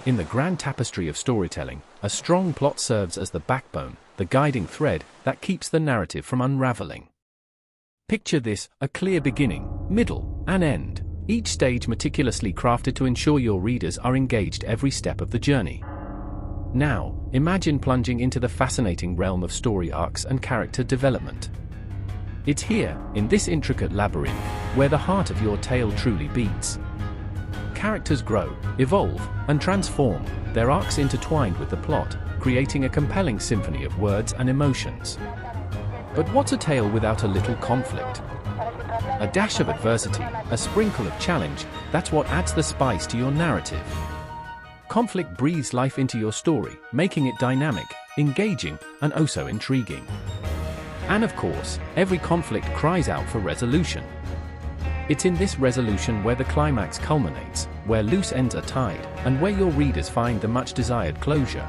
In the grand tapestry of storytelling, a strong plot serves as the backbone, the guiding thread that keeps the narrative from unraveling. Picture this: a clear beginning, middle, and end, each stage meticulously crafted to ensure your readers are engaged every step of the journey. Now, imagine plunging into the fascinating realm of story arcs and character development. It's here, in this intricate labyrinth, where the heart of your tale truly beats. Characters grow, evolve, and transform, their arcs intertwined with the plot, creating a compelling symphony of words and emotions. But what's a tale without a little conflict? A dash of adversity, a sprinkle of challenge, that's what adds the spice to your narrative. Conflict breathes life into your story, making it dynamic, engaging, and oh so intriguing. And of course, every conflict cries out for resolution. It's in this resolution where the climax culminates, where loose ends are tied, and where your readers find the much-desired closure.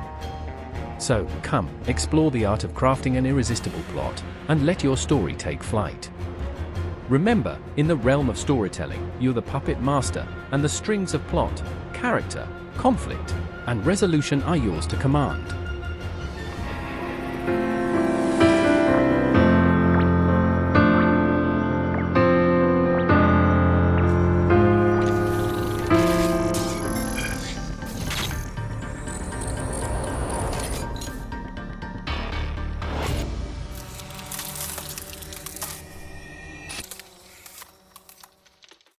So, come, explore the art of crafting an irresistible plot, and let your story take flight. Remember, in the realm of storytelling, you're the puppet master, and the strings of plot, character, conflict, and resolution are yours to command.